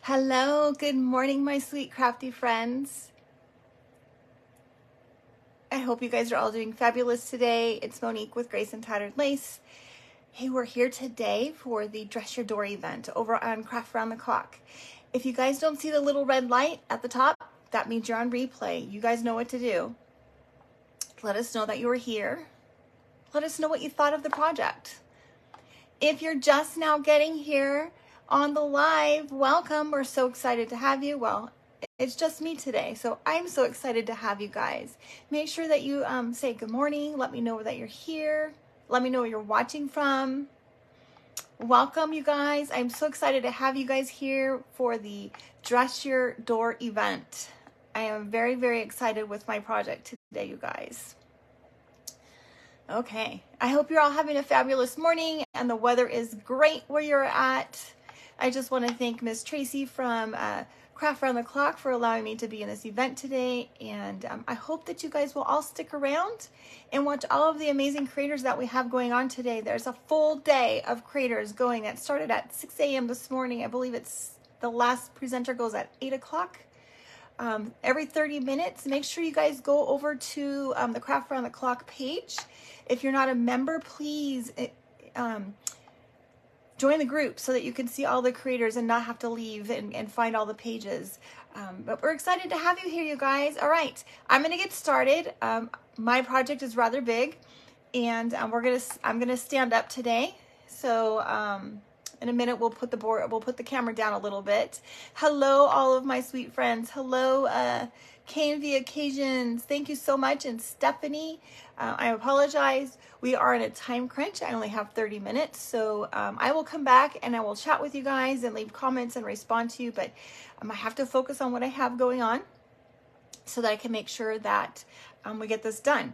Hello, good morning, my sweet crafty friends. I hope you guys are all doing fabulous today. It's Monique with Grace and Tattered Lace. Hey, we're here today for the Dress Your Door event over on Craft Round the Clock. If you guys don't see the little red light at the top, that means you're on replay. You guys know what to do. Let us know that you were here. Let us know what you thought of the project. If you're just now getting here on the live, welcome. We're so excited to have you. Well, it's just me today, so I'm so excited to have you guys. Make sure that you say good morning. Let me know that you're here. Let me know where you're watching from. Welcome, you guys. I'm so excited to have you guys here for the Dress Your Door event. I am very, very excited with my project today, you guys. Okay, I hope you're all having a fabulous morning and the weather is great where you're at. I just want to thank Miss Tracy from Craft Round the Clock for allowing me to be in this event today. And I hope that you guys will all stick around and watch all of the amazing creators that we have going on today. There's a full day of creators going that started at 6 a.m. this morning. I believe it's the last presenter goes at 8 o'clock. Every 30 minutes, make sure you guys go over to the Craft Round the Clock page. If you're not a member, please join the group so that you can see all the creators and not have to leave and find all the pages. But we're excited to have you here, you guys. All right, I'm gonna get started. My project is rather big, and I'm gonna stand up today. So in a minute, we'll put the camera down a little bit. Hello, all of my sweet friends. Hello, KNV Occasions. Thank you so much. And Stephanie, I apologize. We are in a time crunch. I only have 30 minutes. So I will come back and I will chat with you guys and leave comments and respond to you. But I have to focus on what I have going on so that I can make sure that we get this done.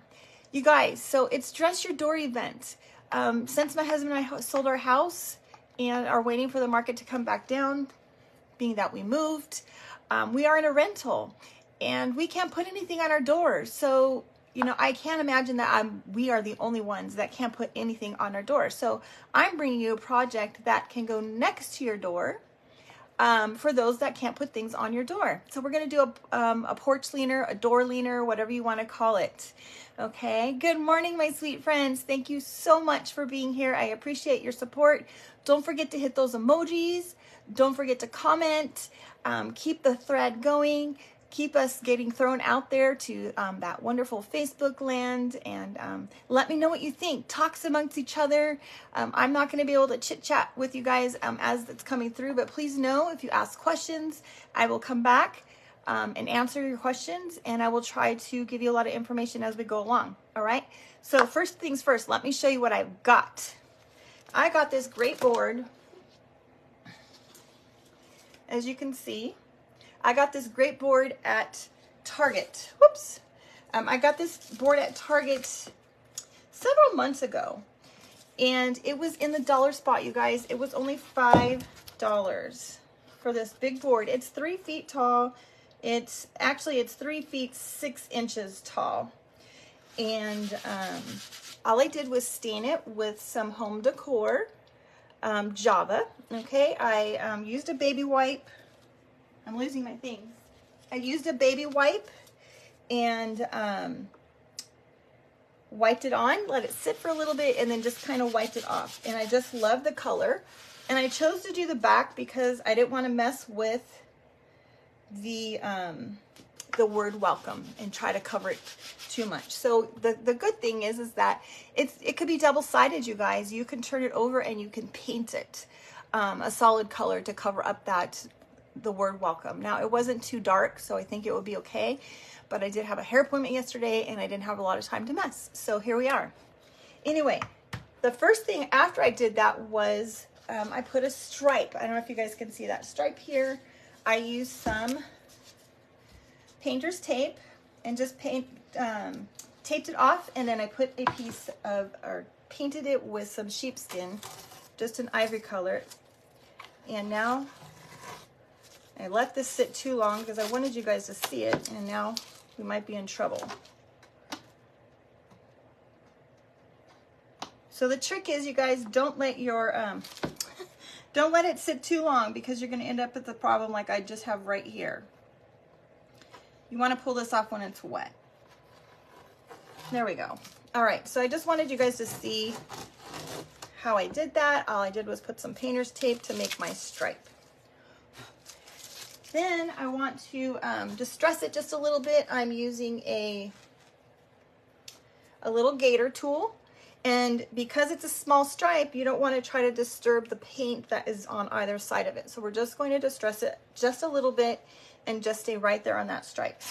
You guys, so it's Dress Your Door event. Since my husband and I sold our house and are waiting for the market to come back down, being that we moved, we are in a rental and we can't put anything on our doors. So, you know, I can't imagine that we are the only ones that can't put anything on our door. So I'm bringing you a project that can go next to your door for those that can't put things on your door. So we're going to do a porch leaner, a door leaner, whatever you want to call it. Okay. Good morning, my sweet friends. Thank you so much for being here. I appreciate your support. Don't forget to hit those emojis. Don't forget to comment. Keep the thread going. Keep us getting thrown out there to that wonderful Facebook land, and let me know what you think. Talks amongst each other. I'm not going to be able to chit chat with you guys as it's coming through, but please know if you ask questions, I will come back and answer your questions, and I will try to give you a lot of information as we go along. All right. So first things first, let me show you what I've got. I got this great board. As you can see, I got this great board at Target. Whoops. I got this board at Target several months ago, and it was in the dollar spot, you guys. It was only $5 for this big board. It's 3 feet tall. It's 3 feet 6 inches tall. And all I did was stain it with some home decor Java. Okay, I used a baby wipe. I'm losing my things. I used a baby wipe and wiped it on, let it sit for a little bit, and then just kind of wiped it off. And I just love the color. And I chose to do the back because I didn't want to mess with the word welcome and try to cover it too much. So the good thing is that it could be double-sided, you guys. You can turn it over and you can paint it a solid color to cover up the word welcome. Now, it wasn't too dark, so I think it would be okay, but I did have a hair appointment yesterday and I didn't have a lot of time to mess. So here we are. Anyway, the first thing after I did that was I put a stripe. I don't know if you guys can see that stripe here. I used some painter's tape and just taped it off, and then I put a piece of, or painted it with some sheepskin, just an ivory color. And now I let this sit too long because I wanted you guys to see it, and now we might be in trouble. So the trick is, you guys, don't let your Don't let it sit too long because you're going to end up with the problem like I just have right here. You want to pull this off when it's wet. There we go. All right, so I just wanted you guys to see how I did that. All I did was put some painter's tape to make my stripe. Then I want to distress it just a little bit. I'm using a little gator tool. And because it's a small stripe, you don't want to try to disturb the paint that is on either side of it. So we're just going to distress it just a little bit and just stay right there on that stripe.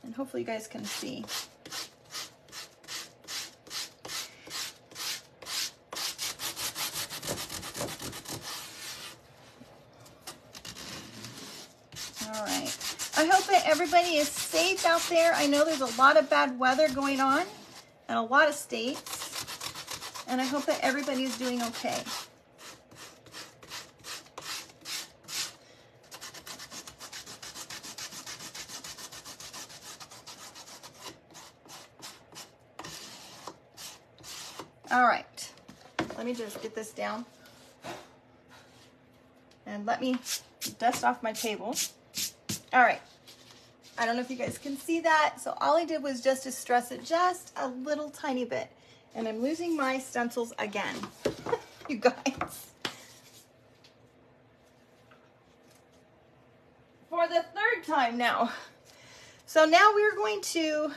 And hopefully you guys can see. All right. I hope that everybody is safe out there. I know there's a lot of bad weather going on in a lot of states, and I hope that everybody is doing okay. All right, let me just get this down and let me dust off my table. All right, I don't know if you guys can see that. So all I did was just distress it just a little tiny bit. And I'm losing my stencils again, you guys. For the third time now. So now we're going to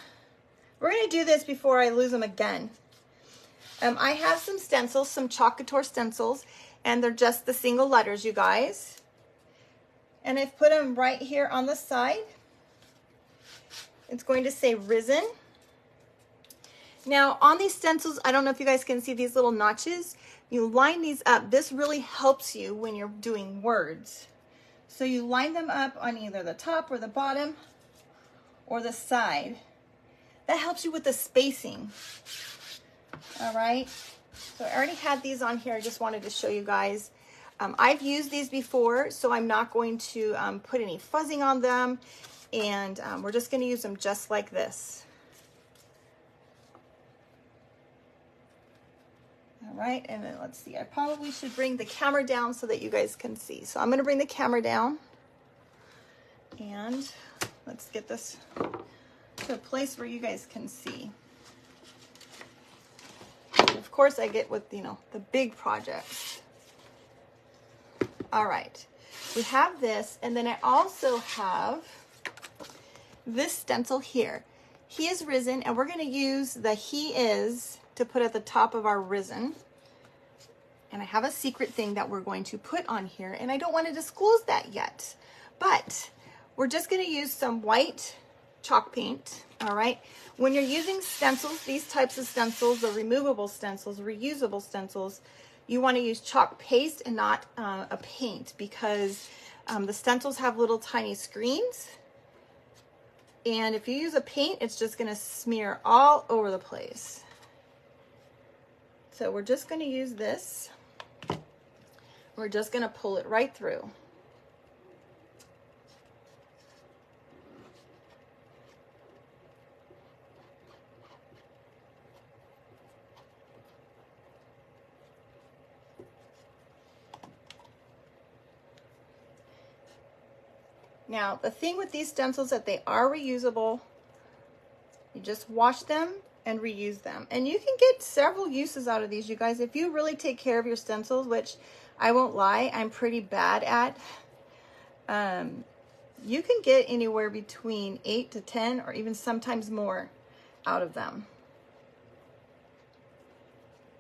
do this before I lose them again. I have some stencils, some Chalk Couture stencils, and they're just the single letters, you guys. And I've put them right here on the side. It's going to say Risen. Now on these stencils, I don't know if you guys can see these little notches. You line these up. This really helps you when you're doing words. So you line them up on either the top or the bottom or the side. That helps you with the spacing. All right. So I already had these on here. I just wanted to show you guys. I've used these before, so I'm not going to put any fuzzing on them. And we're just going to use them just like this. All right, and then let's see. I probably should bring the camera down so that you guys can see. So I'm going to bring the camera down. And let's get this to a place where you guys can see. And of course, I get with, you know, the big projects. All right, we have this, and then I also have this stencil here. He is Risen, and we're going to use the He Is to put at the top of our Risen. And I have a secret thing that we're going to put on here, and I don't want to disclose that yet. But we're just going to use some white chalk paint, all right? When you're using stencils, these types of stencils, the removable stencils, reusable stencils, you want to use chalk paste and not a paint, because the stencils have little tiny screens. And if you use a paint, it's just going to smear all over the place. So we're just going to use this. We're just going to pull it right through. Now, the thing with these stencils is that they are reusable. You just wash them and reuse them. And you can get several uses out of these, you guys. If you really take care of your stencils, which I won't lie, I'm pretty bad at, you can get anywhere between 8 to 10 or even sometimes more out of them.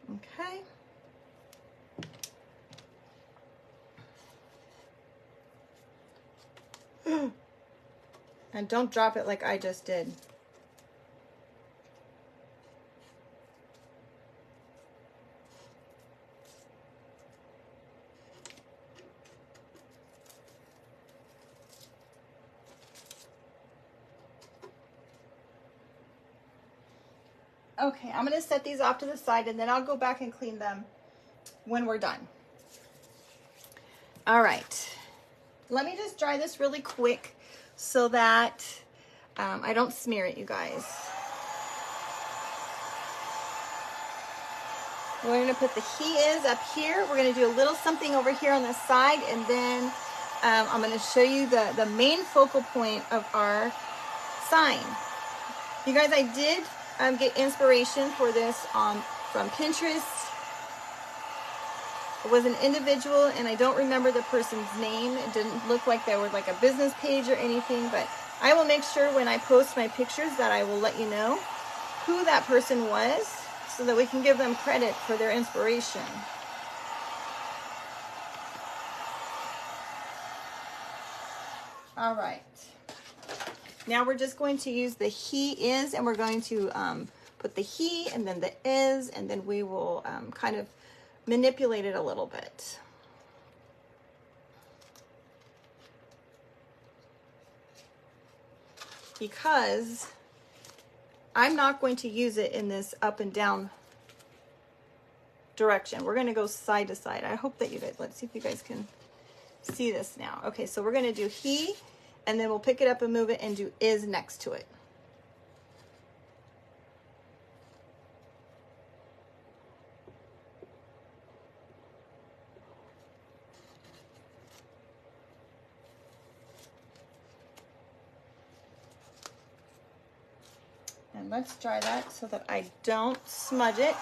Okay. And don't drop it like I just did. Okay, I'm going to set these off to the side, and then I'll go back and clean them when we're done. All right. Let me just dry this really quick so that I don't smear it, you guys. We're going to put the he is up here. We're going to do a little something over here on the side, and then I'm going to show you the main focal point of our sign. You guys, I did get inspiration for this from Pinterest. It was an individual, and I don't remember the person's name. It didn't look like there was like a business page or anything, but I will make sure when I post my pictures that I will let you know who that person was so that we can give them credit for their inspiration. All right. Now we're just going to use the he is, and we're going to put the he and then the is, and then we will kind of manipulate it a little bit. Because I'm not going to use it in this up and down direction. We're going to go side to side. I hope that you guys, let's see if you guys can see this now. Okay, so we're going to do he, and then we'll pick it up and move it and do is next to it. And let's dry that so that I don't smudge it.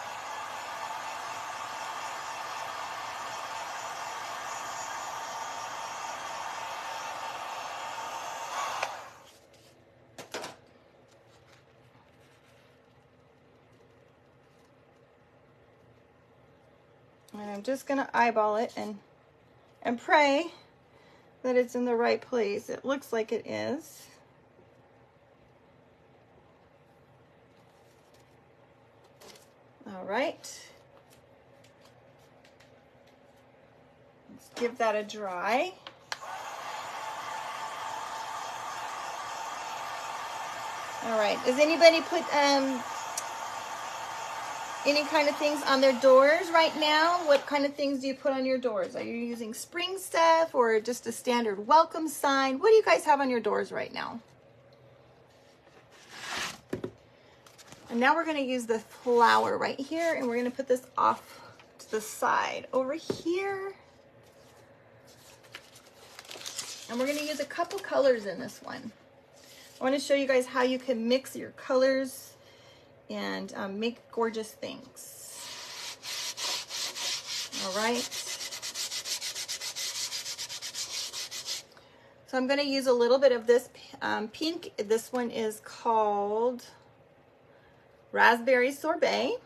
And I'm just gonna eyeball it and pray that it's in the right place. It looks like it is. All right. Let's give that a dry. All right. Does anybody put any kind of things on their doors right now? What kind of things do you put on your doors? Are you using spring stuff or just a standard welcome sign? What do you guys have on your doors right now? And now we're going to use the flower right here, and we're going to put this off to the side over here. And we're going to use a couple colors in this one. I want to show you guys how you can mix your colors and make gorgeous things. All right. So I'm going to use a little bit of this pink. This one is called Raspberry Sorbet.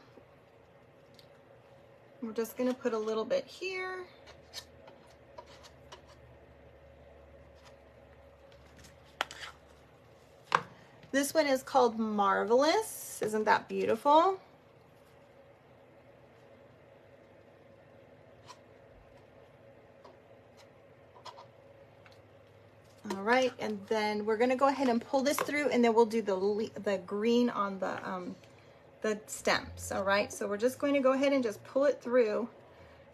We're just going to put a little bit here. This one is called Marvelous. Isn't that beautiful? All right, and then we're going to go ahead and pull this through, and then we'll do the green on the stems. All right, so we're just going to go ahead and just pull it through,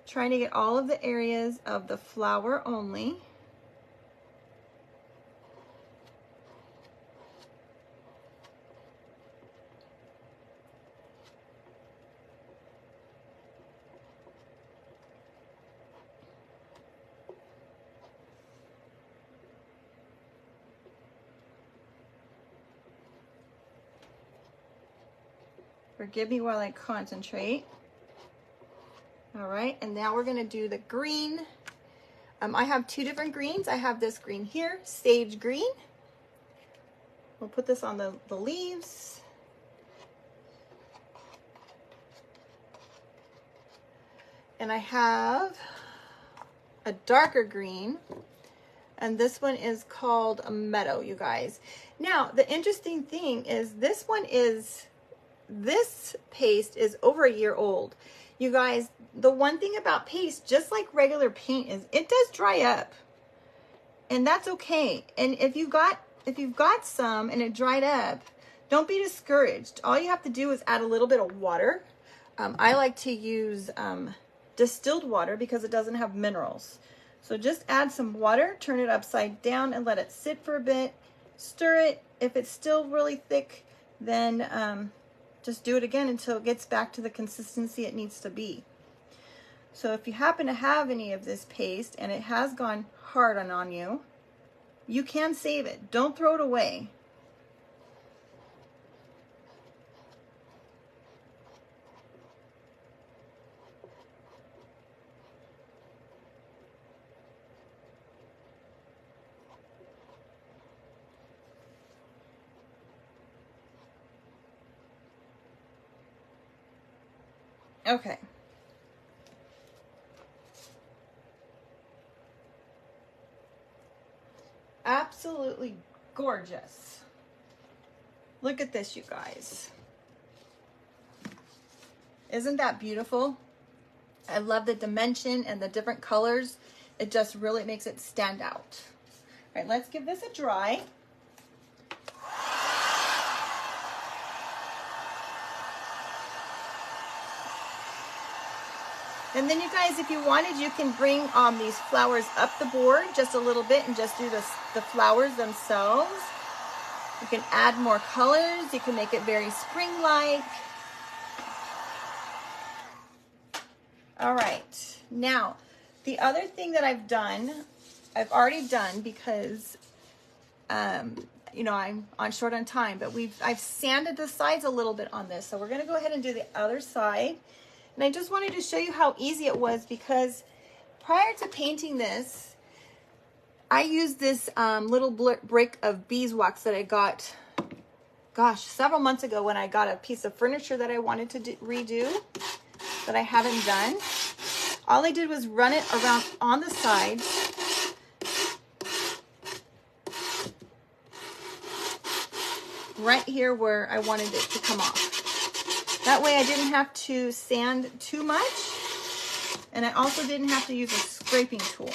trying to get all of the areas of the flower only. Forgive me while I concentrate. All right, and now we're gonna do the green. I have two different greens. I have this green here, sage green. We'll put this on the leaves. And I have a darker green, and this one is called a meadow, you guys. Now, the interesting thing is this paste is over a year old. You guys, the one thing about paste, just like regular paint, is it does dry up. And that's okay. And if you've got some and it dried up, don't be discouraged. All you have to do is add a little bit of water. I like to use distilled water because it doesn't have minerals. So just add some water, turn it upside down and let it sit for a bit. Stir it. If it's still really thick, then just do it again until it gets back to the consistency it needs to be. So if you happen to have any of this paste and it has gone hard on you, you can save it. Don't throw it away. Okay. Absolutely gorgeous. Look at this, you guys. Isn't that beautiful? I love the dimension and the different colors. It just really makes it stand out. All right, let's give this a dry. And then you guys, if you wanted, you can bring these flowers up the board just a little bit and just do the flowers themselves. You can add more colors. You can make it very spring-like. All right. Now, the other thing that I've already done because, you know, I'm short on time, but I've sanded the sides a little bit on this. So we're going to go ahead and do the other side. And I just wanted to show you how easy it was because prior to painting this, I used this little brick of beeswax that I got, gosh, several months ago when I got a piece of furniture that I wanted to redo that I haven't done. All I did was run it around on the sides. Right here where I wanted it to come off. That way I didn't have to sand too much, and I also didn't have to use a scraping tool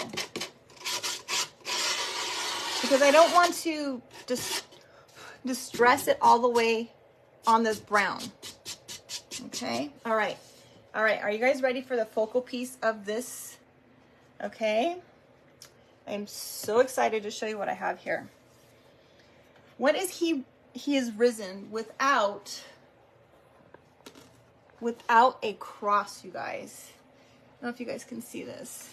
because I don't want to just distress it all the way on this brown. Okay, all right. Are you guys ready for the focal piece of this? Okay, I'm so excited to show you what I have here. What is he is risen without a cross, you guys. I don't know if you guys can see this.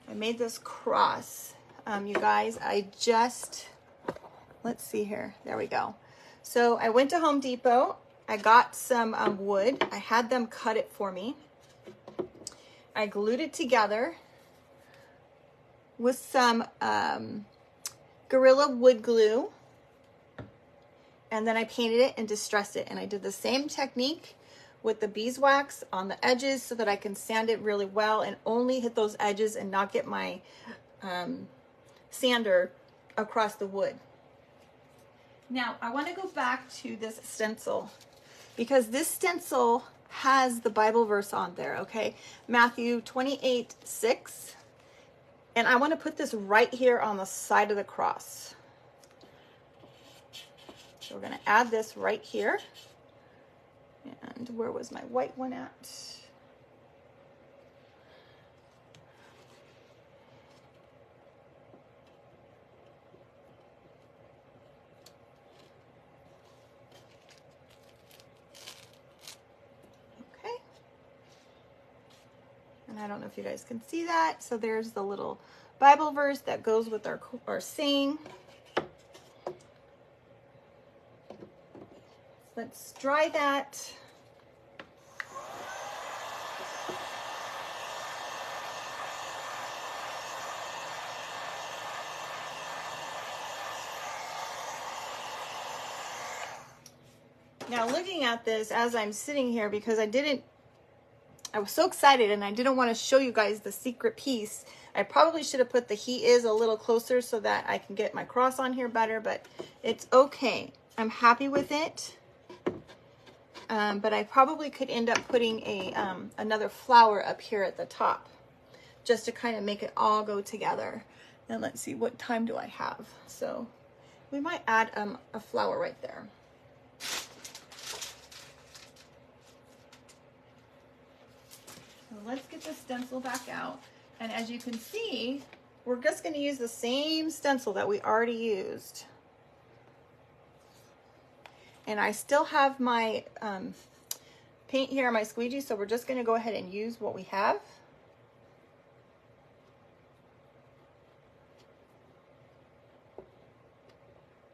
I made this cross. You guys, let's see here. There we go. So I went to Home Depot. I got some wood. I had them cut it for me. I glued it together with some Gorilla wood glue. And then I painted it and distressed it. And I did the same technique with the beeswax on the edges so that I can sand it really well and only hit those edges and not get my sander across the wood. Now, I want to go back to this stencil because this stencil has the Bible verse on there, okay? Matthew 28:6. And I want to put this right here on the side of the cross. So we're going to add this right here. And where was my white one at? Okay. And I don't know if you guys can see that. So there's the little Bible verse that goes with our saying. Let's dry that. Now looking at this as I'm sitting here, because I was so excited and I didn't want to show you guys the secret piece. I probably should have put the he is a little closer so that I can get my cross on here better, but it's okay. I'm happy with it. But I probably could end up putting another flower up here at the top just to kind of make it all go together. And let's see, what time do I have? So we might add a flower right there. So let's get the stencil back out. And as you can see, we're just going to use the same stencil that we already used. And I still have my paint here on my squeegee, so we're just going to go ahead and use what we have.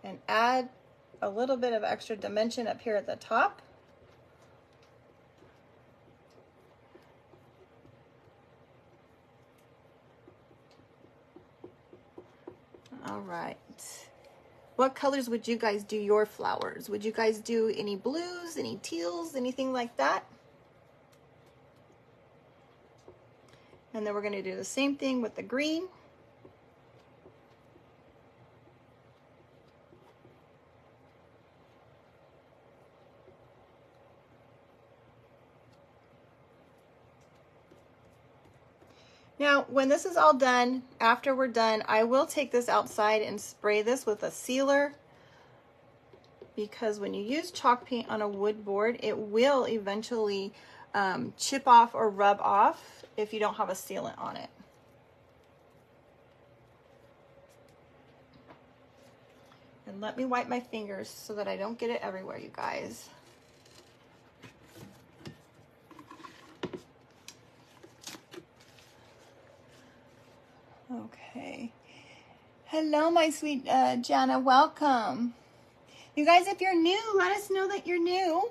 And add a little bit of extra dimension up here at the top. All right. What colors would you guys do your flowers? Would you guys do any blues, any teals, anything like that? And then we're going to do the same thing with the green. Now, when this is all done, after we're done, I will take this outside and spray this with a sealer, because when you use chalk paint on a wood board, it will eventually chip off or rub off if you don't have a sealant on it. And let me wipe my fingers so that I don't get it everywhere, you guys. Okay. Hello, my sweet Jana. Welcome. You guys, if you're new, let us know that you're new.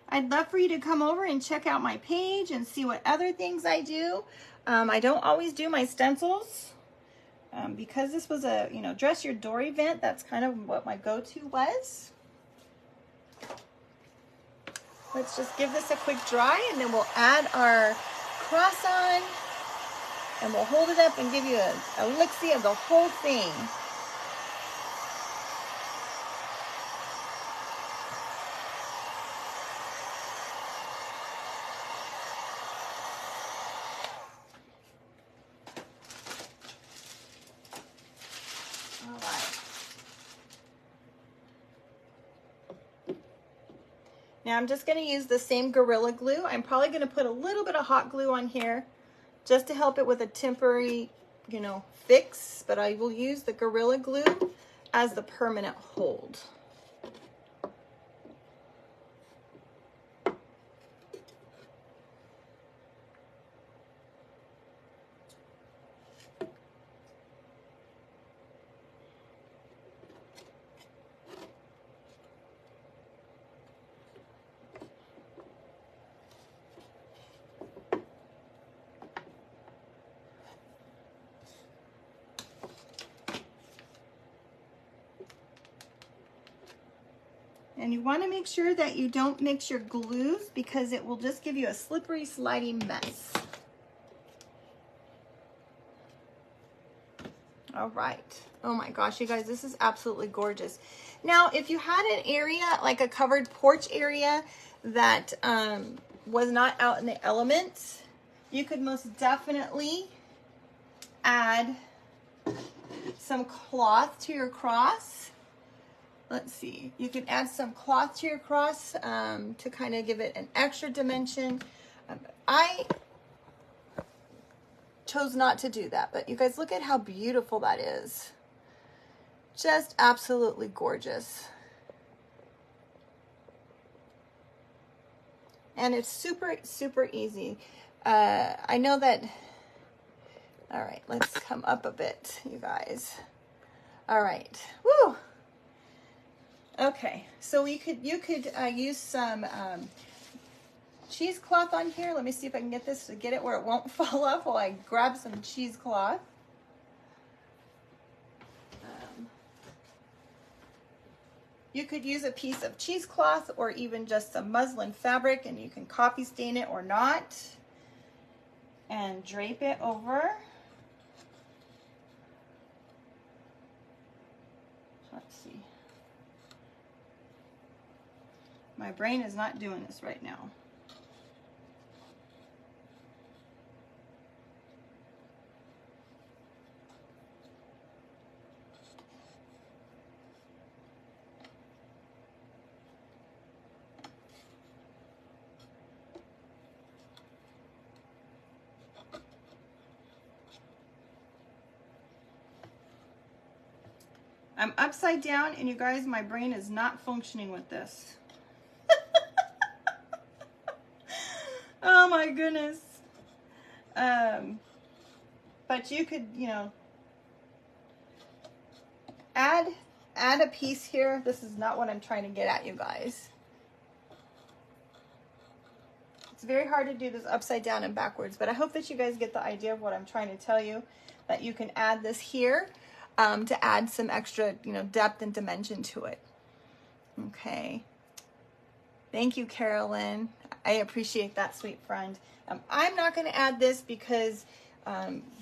I'd love for you to come over and check out my page and see what other things I do. I don't always do my stencils. Because this was a, dress your door event, that's kind of what my go-to was. Let's just give this a quick dry, and then we'll add our cross on. And we'll hold it up and give you a look-see of the whole thing. All right. Now I'm just going to use the same Gorilla Glue. I'm probably going to put a little bit of hot glue on here, just to help it with a temporary, fix, but I will use the Gorilla Glue as the permanent hold. And you want to make sure that you don't mix your glues, because it will just give you a slippery, sliding mess. All right. Oh my gosh, you guys, this is absolutely gorgeous. Now, if you had an area, like a covered porch area that was not out in the elements, you could most definitely add some cloth to your cross. Let's see, you can add some cloth to your cross to kind of give it an extra dimension. I chose not to do that, but you guys, look at how beautiful that is. Just absolutely gorgeous. And it's super, super easy. I know that, all right, let's come up a bit, you guys. All right, woo! Okay, so you could use some cheesecloth on here. Let me see if I can get this to get it where it won't fall off while I grab some cheesecloth. You could use a piece of cheesecloth or even just some muslin fabric, and you can copy stain it or not, and drape it over. Let's see. My brain is not doing this right now. I'm upside down, and you guys, my brain is not functioning with this. Oh my goodness. But you could, you know, add a piece here. This is not what I'm trying to get at, you guys. It's very hard to do this upside down and backwards, but I hope that you guys get the idea of what I'm trying to tell you, that you can add this here to add some extra, you know, depth and dimension to it. Okay. Thank you, Carolyn. I appreciate that, sweet friend. I'm not going to add this because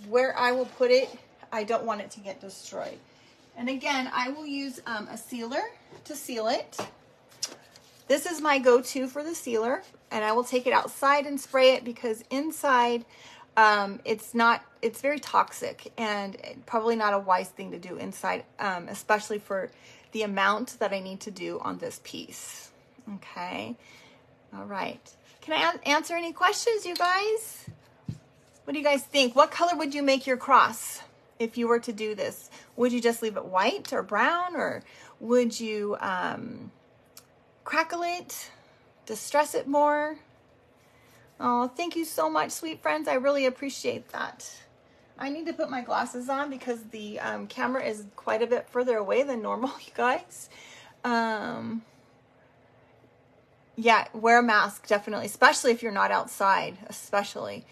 where I will put it, I don't want it to get destroyed. And again, I will use a sealer to seal it. This is my go-to for the sealer, and I will take it outside and spray it because inside it's very toxic and probably not a wise thing to do inside, especially for the amount that I need to do on this piece. Okay. All right. Can I answer any questions, you guys? What do you guys think? What color would you make your cross if you were to do this? Would you just leave it white or brown, or would you crackle it, distress it more? Oh, thank you so much, sweet friends. I really appreciate that. I need to put my glasses on because the camera is quite a bit further away than normal, you guys. Yeah, wear a mask, definitely, especially if you're not outside, especially.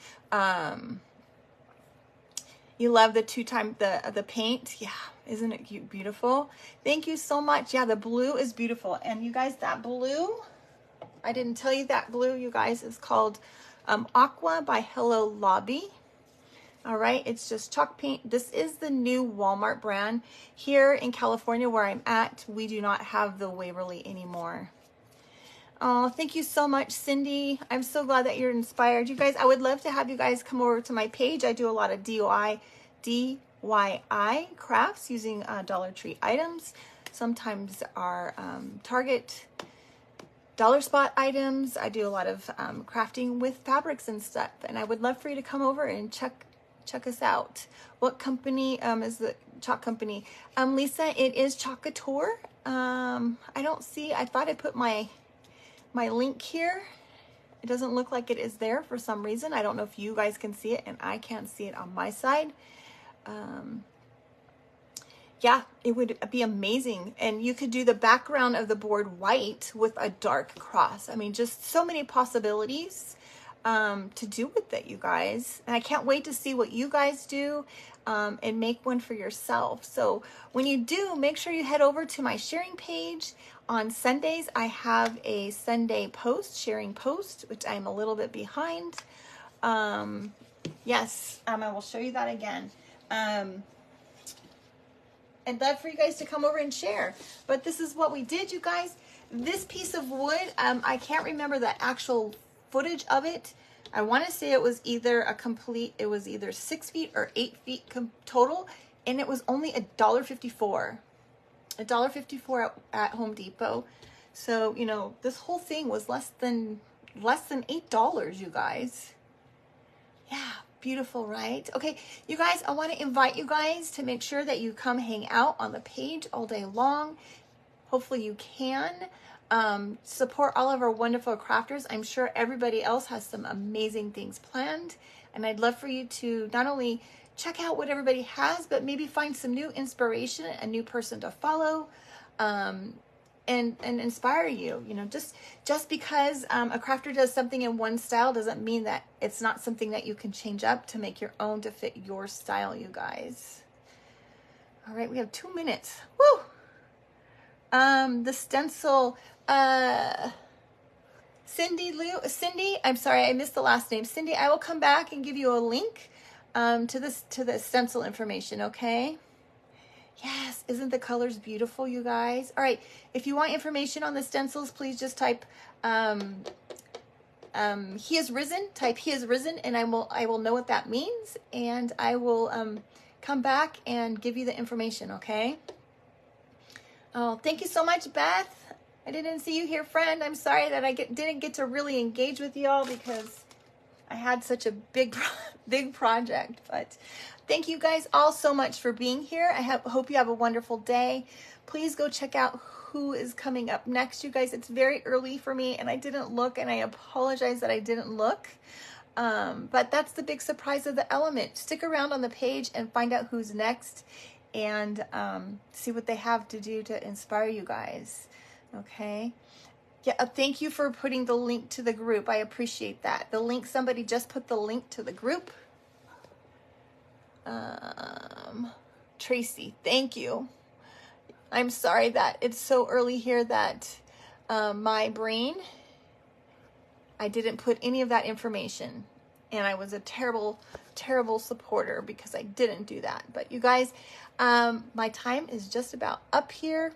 You love the the paint. Yeah, isn't it beautiful? Thank you so much. Yeah, the blue is beautiful. And you guys, that blue, I didn't tell you that blue, you guys, is called Aqua by Hello Lobby. All right, it's just chalk paint. This is the new Walmart brand. Here in California where I'm at, we do not have the Waverly anymore. Oh, thank you so much, Cindy. I'm so glad that you're inspired. You guys, I would love to have you guys come over to my page. I do a lot of DIY crafts using Dollar Tree items. Sometimes our Target dollar spot items. I do a lot of crafting with fabrics and stuff. And I would love for you to come over and check us out. What company is the chalk company? Lisa, it is Chalk Couture. I don't see, I thought I put my link here. It doesn't look like it is there for some reason. I don't know if you guys can see it, and I can't see it on my side. Yeah, it would be amazing. And you could do the background of the board white with a dark cross. I mean, just so many possibilities to do with it, you guys. And I can't wait to see what you guys do and make one for yourself. So when you do, make sure you head over to my sharing page. On Sundays, I have a Sunday post, sharing post, which I'm a little bit behind. Yes, I will show you that again. I'd love for you guys to come over and share. But this is what we did, you guys. This piece of wood, I can't remember the actual footage of it. I want to say it was either it was either 6 feet or 8 feet total, and it was only $1.54. $1.54 at Home Depot. So, you know, this whole thing was less than $8, you guys. Yeah, beautiful, right? Okay, you guys, I want to invite you guys to make sure that you come hang out on the page all day long. Hopefully you can. Support all of our wonderful crafters. I'm sure everybody else has some amazing things planned. And I'd love for you to not only check out what everybody has, but maybe find some new inspiration, a new person to follow, and inspire you. You know, just because a crafter does something in one style doesn't mean that it's not something that you can change up to make your own to fit your style, you guys. All right, we have 2 minutes. Woo! The stencil, Cindy, I'm sorry, I missed the last name. Cindy, I will come back and give you a link to the stencil information, okay? Yes, isn't the colors beautiful, you guys? All right, if you want information on the stencils, please just type he is risen, type he is risen, and I will know what that means, and I will come back and give you the information, okay? Oh, thank you so much, Beth. I didn't see you here, friend. I'm sorry that I didn't get to really engage with y'all because I had such a big project, but thank you guys all so much for being here. I hope you have a wonderful day. Please go check out who is coming up next, you guys. It's very early for me and I didn't look, and I apologize that I didn't look. But that's the big surprise of the element. Stick around on the page and find out who's next, and see what they have to do to inspire you guys. Okay. Yeah, thank you for putting the link to the group. I appreciate that. The link, somebody just put the link to the group. Tracy, thank you. I'm sorry that it's so early here that my brain, I didn't put any of that information. And I was a terrible, terrible supporter because I didn't do that. But you guys, my time is just about up here.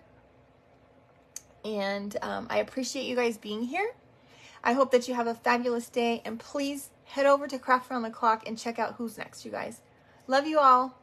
And I appreciate you guys being here. I hope that you have a fabulous day. And please head over to Craft Around the Clock and check out who's next, you guys. Love you all.